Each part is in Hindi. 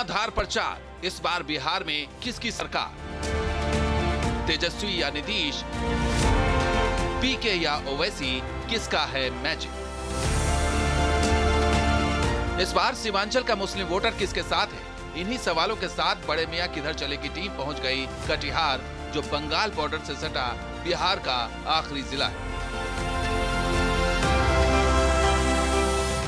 धुआंधार प्रचार, इस बार बिहार में किसकी सरकार? तेजस्वी या नीतीश, पीके या ओवैसी, किसका है मैजिक? इस बार सीमांचल का मुस्लिम वोटर किसके साथ है? इन्हीं सवालों के साथ बड़े मियां किधर चले की टीम पहुंच गई कटिहार, जो बंगाल बॉर्डर से सटा बिहार का आखिरी जिला है।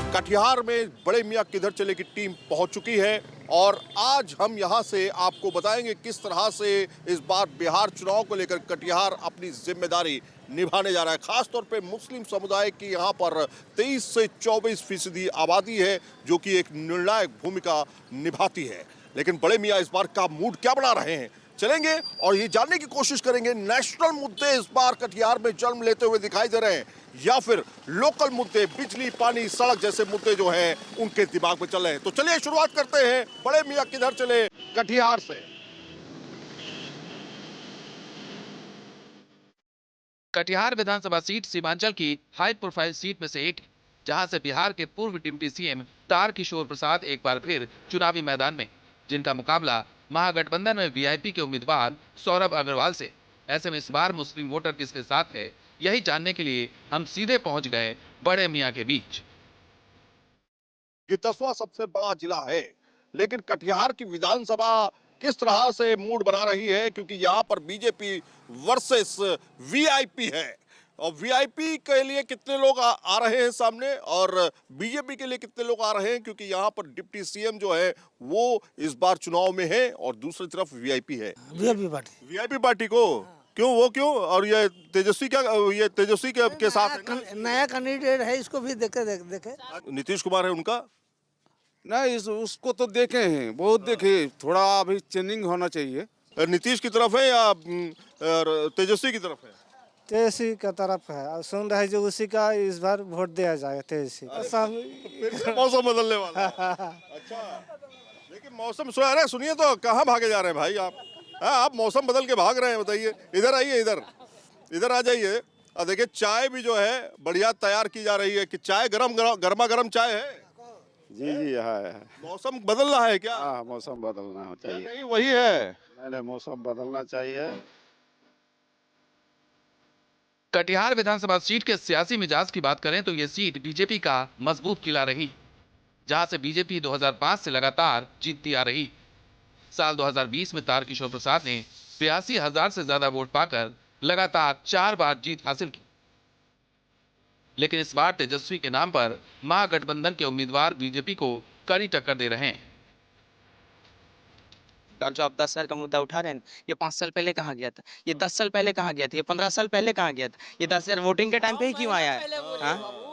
कटिहार में बड़े मियां किधर चले की टीम पहुंच चुकी है और आज हम यहां से आपको बताएंगे किस तरह से इस बार बिहार चुनाव को लेकर कटिहार अपनी जिम्मेदारी निभाने जा रहा है। खासतौर पे मुस्लिम समुदाय की यहां पर 23 से 24% आबादी है, जो कि एक निर्णायक भूमिका निभाती है। लेकिन बड़े मियां इस बार का मूड क्या बना रहे हैं, चलेंगे और ये जानने की कोशिश करेंगे नेशनल मुद्दे इस बार कटिहार में जन्म लेते हुए दिखाई दे रहे हैं या फिर लोकल मुद्दे, बिजली, पानी, सड़क जैसे मुद्दे जो हैं उनके दिमाग में चल रहे हैं। तो चलिए शुरुआत करते हैं बड़े मियां किधर चले कटिहार से। कटिहार विधानसभा सीट सीमांचल की हाई प्रोफाइल सीट में से एक, जहां से बिहार के पूर्व डिप्टी सीएम तारकिशोर प्रसाद एक बार फिर चुनावी मैदान में, जिनका मुकाबला महागठबंधन में वीआईपी के उम्मीदवार सौरभ अग्रवाल से। ऐसे में इस बार मुस्लिम वोटर किसके साथ है, यही जानने के लिए हम सीधे पहुंच गए बड़े मियां के बीच। ये 10वां सबसे बड़ा जिला है, लेकिन कटिहार की विधानसभा किस तरह से मूड बना रही है, क्योंकि यहाँ पर बीजेपी वर्सेस वीआईपी है। और वीआईपी के लिए कितने लोग आ रहे हैं सामने और बीजेपी के लिए कितने लोग आ रहे हैं, क्योंकि यहाँ पर डिप्टी सीएम जो है वो इस बार चुनाव में है और दूसरी तरफ वीआईपी है। वीआईपी पार्टी को क्यों, वो क्यों? और ये तेजस्वी क्या, ये तेजस्वी के साथ है नया कैंडिडेट है, इसको भी देखे नीतीश कुमार है उनका। नहीं, उसको तो देखे हैं, बहुत देखे, थोड़ा अभी चेंजिंग होना चाहिए। नीतीश की तरफ है या तेजस्वी की तरफ है? तेजस्वी की तरफ है और सुन रहे जो उसी का इस बार वोट दिया जाएगा तेजस्वी। मौसम बदलने वाला है। अच्छा, लेकिन मौसम सुनिए तो कहाँ भागे जा रहे हैं भाई आप? हाँ, आप मौसम बदल के भाग रहे हैं, बताइए। इधर आइए, इधर आ जाइए। और देखिए चाय भी जो है बढ़िया तैयार की जा रही है कि चाय गर्मा गर्म चाय है। जी है। मौसम बदल रहा है क्या? हाँ, मौसम बदलना चाहिए। नहीं, वही है। नहीं, मौसम बदलना चाहिए। कटिहार विधानसभा सीट के सियासी मिजाज की बात करें तो यह सीट बीजेपी का मजबूत किला रही, जहां से बीजेपी 2005 से लगातार जीतती आ रही। साल 2020 में तारकिशोर प्रसाद ने 82,000 से ज्यादा वोट पाकर लगातार 4 बार जीत हासिल की। लेकिन इस बार तेजस्वी के नाम पर महागठबंधन के उम्मीदवार बीजेपी को कड़ी टक्कर दे रहे हैं। और जो आप 10 साल का मुद्दा उठा रहे हैं, ये 5 साल पहले कहाँ गया था? ये 10 साल पहले कहाँ गया था? ये 15 साल पहले कहाँ गया था? ये 10,000 वोटिंग के टाइम पे ही क्यों आया है? हाँ?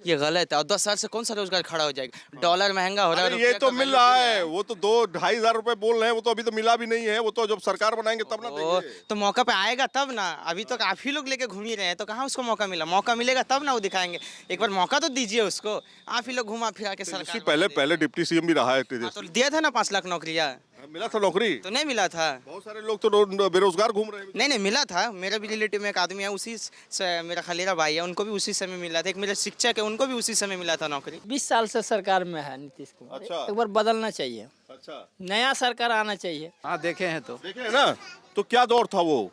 ये गलत है। और 10 साल से कौन सा रोजगार खड़ा हो जाएगा? डॉलर महंगा हो रहा है। ये तो मिल रहा है, वो तो 2-2.5 हजार रुपए बोल रहे हैं, वो तो अभी तो मिला भी नहीं है। वो तो जब सरकार बनाएंगे तब ना देंगे। तो मौका पे आएगा तब ना। अभी तो आप ही लोग लेके घूम ही रहे हैं, तो कहाँ उसको मौका मिला? मौका मिलेगा तब ना वो दिखाएंगे। एक बार मौका तो दीजिए उसको। आप ही लोग घुमा फिरा के सरकार। पहले डिप्टी सीएम भी रहा है तो दिया था ना 5 लाख नौकरियाँ। मिला था नौकरी? तो नहीं मिला था। बहुत सारे लोग तो बेरोजगार घूम रहे हैं। नहीं मिला था। मेरा भी रिलेटिव में एक आदमी है, उसी से मेरा खलीरा भाई है, उनको भी उसी समय मिला था। एक मेरे शिक्षक है, उनको भी उसी समय मिला था नौकरी। 20 साल से सरकार में है नीतीश कुमार। अच्छा। एक बार बदलना चाहिए। अच्छा, नया सरकार आना चाहिए। हाँ, देखे हैं तो देखे है ना। तो क्या दौर था वो?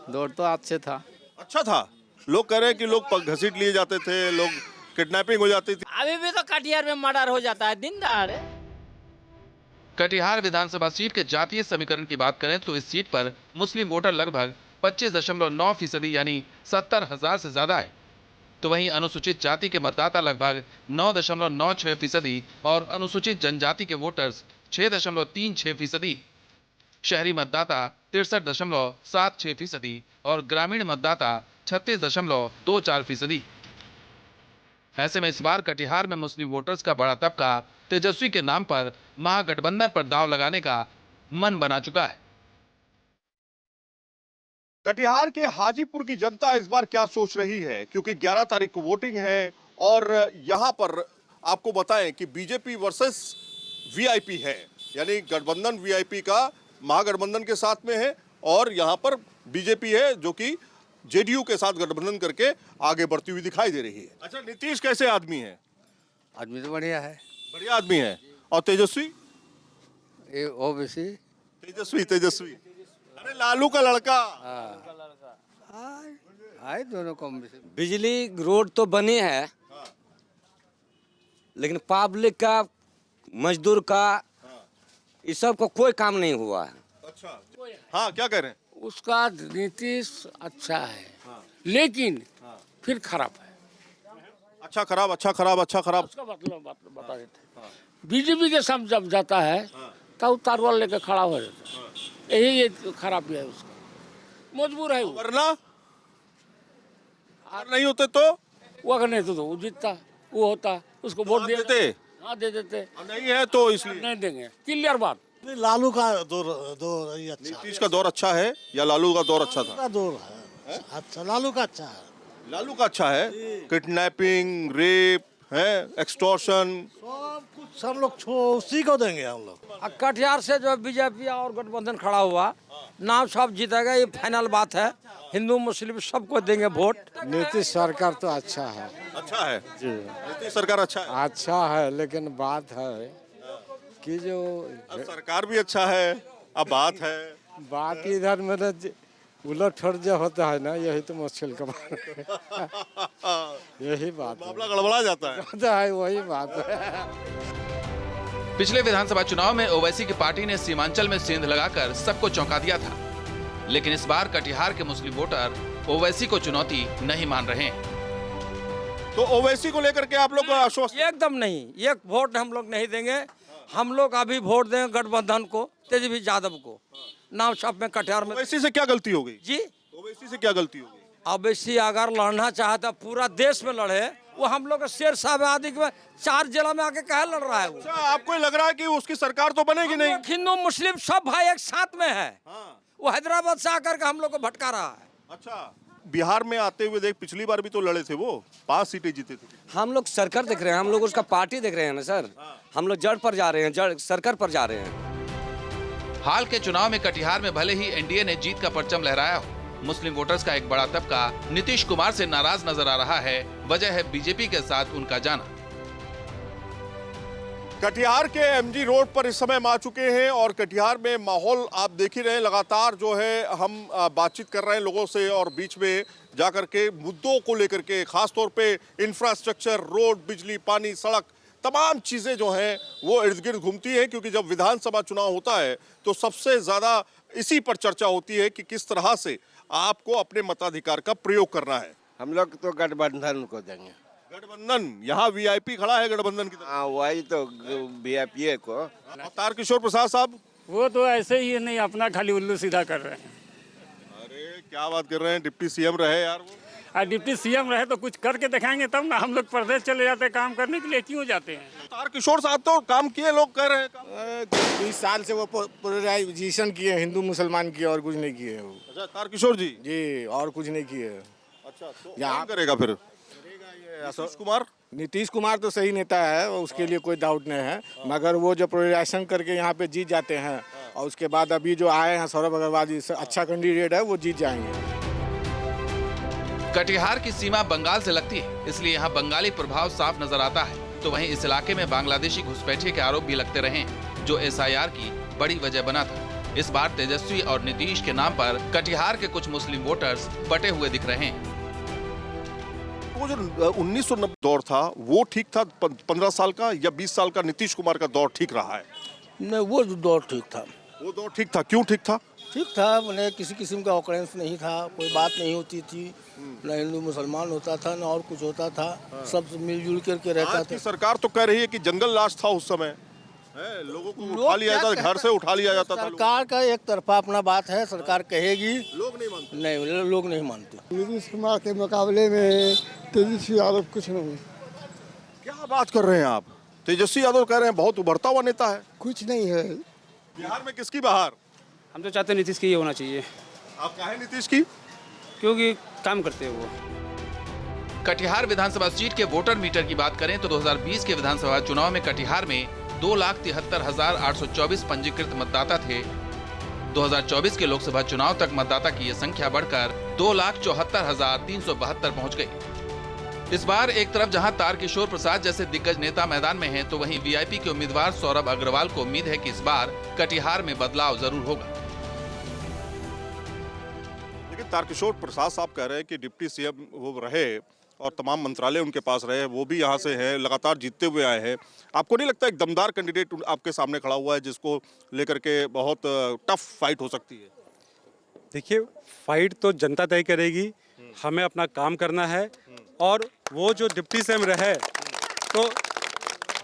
दौड़ तो अच्छे था। अच्छा था। लोग कह रहे हैं कि लोग घसीट लिए जाते थे, लोग किडनैपिंग हो जाती थी। अभी भी तो कटिहार में मर्डर हो जाता है दिन दहाड़े। कटिहार विधानसभा सीट के जातीय समीकरण की बात करें तो इस सीट पर मुस्लिम वोटर लगभग 25.9% यानी 70,000 से ज्यादा है। तो वहीं अनुसूचित जाति के मतदाता लगभग 9.96% और अनुसूचित जनजाति के वोटर्स 6.36%, शहरी मतदाता 63.76% और ग्रामीण मतदाता 36.24%। ऐसे में इस बार कटिहार में मुस्लिम वोटर्स का बड़ा तबका तेजस्वी के नाम पर महागठबंधन पर दांव लगाने का मन बना चुका है। कटिहार के हाजीपुर की जनता इस बार क्या सोच रही है, क्योंकि 11 तारीख को वोटिंग है और यहां पर आपको बताएं कि बीजेपी वर्सेस वीआईपी है, यानी गठबंधन वीआईपी का महागठबंधन के साथ में है और यहां पर बीजेपी है जो कि जेडीयू के साथ गठबंधन करके आगे बढ़ती हुई दिखाई दे रही है। अच्छा, नीतीश कैसे आदमी है? आदमी तो बढ़िया है। बढ़िया आदमी है। और तेजस्वी? ये ओबीसी। तेजस्वी तेजस्वी, अरे लालू का लड़का। आए दोनों कम बेसी। बिजली रोड तो बनी है, लेकिन पब्लिक का, मजदूर का, इस सब का कोई काम नहीं हुआ है। अच्छा, हाँ क्या कह रहे हैं? उसका नीतीश अच्छा है, लेकिन फिर खराब है। अच्छा खराब, अच्छा खराब, अच्छा खराब। उसका मतलब बता देते। बीजेपी के साथ जब जाता है तब तारवाल लेकर खड़ा हो जाता है। यही ये खराबी है उसका, मजबूर है वो। वरना अगर नहीं होते तो वो अगर नहीं तो वो जीतता, वो होता, उसको वोट आप दे देते? हाँ दे देते। अब नहीं है तो इसलिए नहीं देंगे, क्लियर बात। लालू का दौर ये अच्छा नीतीश का दौर अच्छा है या लालू का दौर अच्छा था? का दौर है अच्छा, लालू का अच्छा है। लालू का अच्छा है। किडनैपिंग, रेप है, एक्सटॉर्शन, सब कुछ हम लोग उसी को देंगे हम लोग। कटिहार से जो बीजेपी और गठबंधन खड़ा हुआ, नाम सब जीतेगा, ये फाइनल बात है। हिंदू मुस्लिम सबको देंगे वोट। नीतीश सरकार तो अच्छा है अच्छा है जी, नीतीश सरकार अच्छा है। अच्छा है, लेकिन बात है कि जो अब सरकार भी अच्छा है, अब बात है बात इधर मेरा उलट फट जो होता है ना, यही तो मुश्किल का बात है। यही बात मामला गड़बड़ा जाता है। है, वही बात है। पिछले विधानसभा चुनाव में ओवैसी की पार्टी ने सीमांचल में सेंध लगाकर सबको चौंका दिया था, लेकिन इस बार कटिहार के मुस्लिम वोटर ओवैसी को चुनौती नहीं मान रहे हैं। तो ओवैसी को लेकर के आप लोग आश्वस्त? एकदम नहीं, एक वोट हम लोग नहीं देंगे। हम लोग अभी वोट देंगे गठबंधन को, तेजस्वी यादव को। नाम सब में कटिहार में। ओवैसी से क्या गलती हो गई जी, ओवैसी से क्या गलती हो गई? ओवैसी अगर लड़ना चाहता पूरा देश में लड़े, वो हम लोग शेर साहब आदि में 4 जिला में आके कहे लड़ रहा है वो। अच्छा, आपको लग रहा है कि उसकी सरकार तो बनेगी नहीं? हिंदू मुस्लिम सब भाई एक साथ में है। हाँ। वो हैदराबाद से आकर के हम लोग को भटका रहा है। अच्छा, बिहार में आते हुए देख, पिछली बार भी तो लड़े थे वो, 5 सीटें जीते थे। हम लोग सरकार देख रहे हैं, हम लोग उसका पार्टी देख रहे हैं ना सर। हम लोग जड़ पर जा रहे हैं, जड़ सरकार पर जा रहे हैं। हाल के चुनाव में कटिहार में भले ही एनडीए ने जीत का परचम लहराया हो, मुस्लिम वोटर्स का एक बड़ा तबका नीतीश कुमार से नाराज नजर आ रहा है। वजह है बीजेपी के साथ उनका जाना। कटिहार के एमजी रोड पर इस समय हम आ चुके हैं और कटिहार में माहौल आप देख ही रहे हैं। लगातार जो है हम बातचीत कर रहे हैं लोगों से और बीच में जाकर के मुद्दों को लेकर के, खास तौर पे इंफ्रास्ट्रक्चर, रोड, बिजली, पानी, सड़क, तमाम चीज़ें जो हैं वो इर्द गिर्द घूमती हैं, क्योंकि जब विधानसभा चुनाव होता है तो सबसे ज़्यादा इसी पर चर्चा होती है कि किस तरह से आपको अपने मताधिकार का प्रयोग करना है। हम लोग तो गठबंधन को देंगे। गठबंधन, यहाँ वीआईपी खड़ा है गठबंधन की तरफ। हाँ, वही तो वीआईपी को। तारकिशोर प्रसाद साहब, वो तो ऐसे ही नहीं, अपना खाली उल्लू सीधा कर रहे हैं। अरे क्या बात कर रहे हैं, डिप्टी सीएम रहे यार वो। डिप्टी सीएम रहे तो कुछ करके दिखाएंगे तब ना। हम लोग प्रदेश चले जाते हैं काम करने के लिए, क्यों जाते हैं? तारकिशोर साहब तो काम किए, लोग कह रहे हैं 20 साल से वो पोलराइजेशन किए, हिंदू मुसलमान किए, और कुछ नहीं किए वो। अच्छा, तारकिशोर जी जी, और कुछ नहीं किए। अच्छा, तो यहाँ करेगा फिर नीतीश कुमार? नीतीश कुमार तो सही नेता है, उसके लिए कोई डाउट नहीं है, मगर वो जो पोलराइजेशन करके यहाँ पे जीत जाते हैं, और उसके बाद अभी जो आए हैं सौरभ अग्रवाल जी, अच्छा कैंडिडेट है, वो जीत जाएंगे। कटिहार की सीमा बंगाल से लगती है, इसलिए यहाँ बंगाली प्रभाव साफ नजर आता है। तो वहीं इस इलाके में बांग्लादेशी घुसपैठिए के आरोप भी लगते रहे हैं, जो एसआईआर की बड़ी वजह बना था। इस बार तेजस्वी और नीतीश के नाम पर कटिहार के कुछ मुस्लिम वोटर्स बटे हुए दिख रहे हैं। वो जो 1990 दौर था वो ठीक था, 15 साल का, या 20 साल का नीतीश कुमार का दौर ठीक रहा है? नहीं, वो दौर ठीक था। वो दौर ठीक था, क्यों ठीक था? ठीक था, मैंने किसी किस्म का ऑकरेंस नहीं था, कोई बात नहीं होती थी, न हिंदू मुसलमान होता था, न और कुछ होता था, सब मिलजुल करके रहता आज की था। सरकार तो कह रही है कि जंगल राज था उस समय, है, लोगों को उठा लिया जाता था, घर से उठा लिया जाता था। सरकार का एक तरफा अपना बात है, सरकार कहेगी, लोग नहीं मानते। नहीं, लोग नहीं मानते। नीतीश कुमार के मुकाबले में तेजस्वी यादव कुछ नहीं। क्या बात कर रहे हैं आप? तेजस्वी यादव कह रहे हैं बहुत उभरता हुआ नेता है। कुछ नहीं है। बिहार में किसकी बहार? हम तो चाहते हैं नीतीश की ही होना चाहिए। आप कहें नीतीश की? क्योंकि काम करते हैं वो। कटिहार विधानसभा सीट के वोटर मीटर की बात करें तो 2020 के विधानसभा चुनाव में कटिहार में 2,73,824 पंजीकृत मतदाता थे। 2024 के लोकसभा चुनाव तक मतदाता की यह संख्या बढ़कर 2,74,372 पहुंच गई। इस बार एक तरफ जहां तारकिशोर प्रसाद जैसे दिग्गज नेता मैदान में हैं, तो वहीं वीआईपी के उम्मीदवार सौरभ अग्रवाल को उम्मीद है कि इस बार कटिहार में बदलाव जरूर होगा। लेकिन तारकिशोर प्रसाद साहब कह रहे हैं कि डिप्टी सीएम वो रहे और तमाम मंत्रालय उनके पास रहे, वो भी यहाँ से हैं, लगातार जीतते हुए आए हैं। आपको नहीं लगता एक दमदार कैंडिडेट आपके सामने खड़ा हुआ है जिसको लेकर के बहुत टफ फाइट हो सकती है? देखिए, फाइट तो जनता तय करेगी, हमें अपना काम करना है और वो जो डिप्टी सीएम रहे तो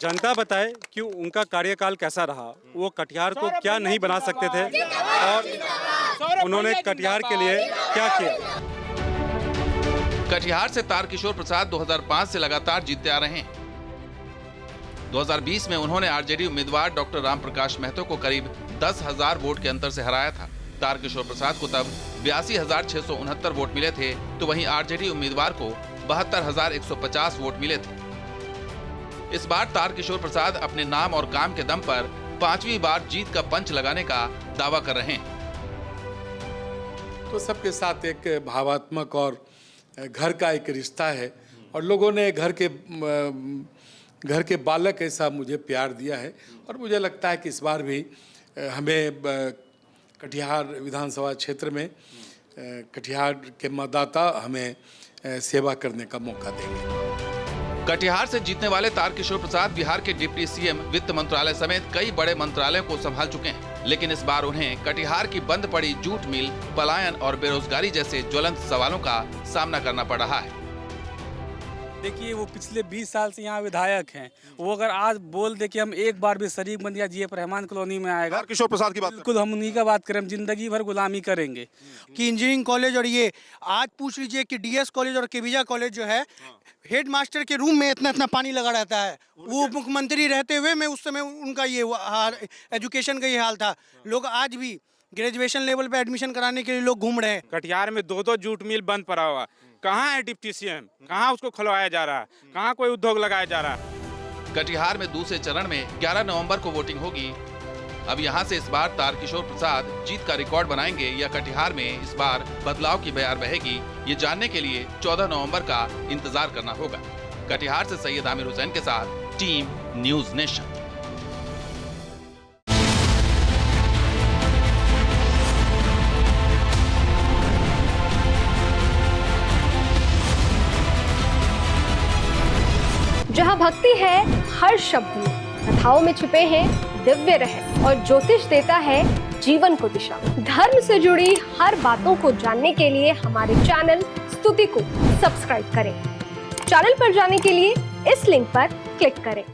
जनता बताए कि उनका कार्यकाल कैसा रहा, वो कटिहार को क्या नहीं बना सकते थे और उन्होंने कटिहार के लिए क्या किया। कटिहार से तारकिशोर प्रसाद 2005 से लगातार जीतते आ रहे हैं। 2020 में उन्होंने आरजेडी उम्मीदवार डॉक्टर रामप्रकाश महतो को करीब 10,000 वोट के अंतर से हराया था। तारकिशोर प्रसाद को तब 82,669 वोट मिले थे, तो वहीं आरजेडी उम्मीदवार को 72,150 वोट मिले थे। इस बार तारकिशोर प्रसाद अपने नाम और काम के दम पर 5वीं बार जीत का पंच लगाने का दावा कर रहे हैं। तो सबके साथ एक भावात्मक और घर का एक रिश्ता है और लोगों ने घर के बालक ऐसा मुझे प्यार दिया है और मुझे लगता है कि इस बार भी हमें कटिहार विधानसभा क्षेत्र में कटिहार के मतदाता हमें सेवा करने का मौका देंगे। कटिहार से जीतने वाले तारकिशोर प्रसाद बिहार के डिप्टी सीएम, वित्त मंत्रालय समेत कई बड़े मंत्रालयों को संभाल चुके हैं, लेकिन इस बार उन्हें कटिहार की बंद पड़ी जूट मिल, पलायन और बेरोजगारी जैसे ज्वलंत सवालों का सामना करना पड़ रहा है। देखिए, वो पिछले 20 साल से यहाँ विधायक हैं, वो अगर आज बोल दे कि हम एक बार भी शरीफ बन गया जीएफ रहमान कॉलोनी में आएगा, किशोर प्रसाद की बात बिल्कुल हम उन्हीं का बात करें, हम जिंदगी भर गुलामी करेंगे। कि इंजीनियरिंग कॉलेज और ये आज पूछ लीजिए कि डीएस कॉलेज और केविजा कॉलेज जो है, हेड मास्टर के रूम में इतना इतना पानी लगा रहता है। वो मुख्यमंत्री रहते हुए मैं उस समय उनका ये एजुकेशन का ये हाल था। लोग आज भी ग्रेजुएशन लेवल पे एडमिशन कराने के लिए लोग घूम रहे हैं। कटिहार में 2 जूट मिल बंद पड़ा हुआ, कहाँ है डिप्टी सीएम, कहाँ उसको खुलवाया जा रहा है, कहाँ कोई उद्योग लगाया जा रहा है। कटिहार में दूसरे चरण में 11 नवंबर को वोटिंग होगी। अब यहां से इस बार तारकिशोर प्रसाद जीत का रिकॉर्ड बनाएंगे या कटिहार में इस बार बदलाव की बयार बहेगी, ये जानने के लिए 14 नवंबर का इंतजार करना होगा। कटिहार से सैयद आमिर हुसैन के साथ टीम न्यूज नेशन। जहाँ भक्ति है हर शब्द में, कथाओं में छुपे हैं दिव्य रहस्य और ज्योतिष देता है जीवन को दिशा। धर्म से जुड़ी हर बातों को जानने के लिए हमारे चैनल स्तुति को सब्सक्राइब करें। चैनल पर जाने के लिए इस लिंक पर क्लिक करें।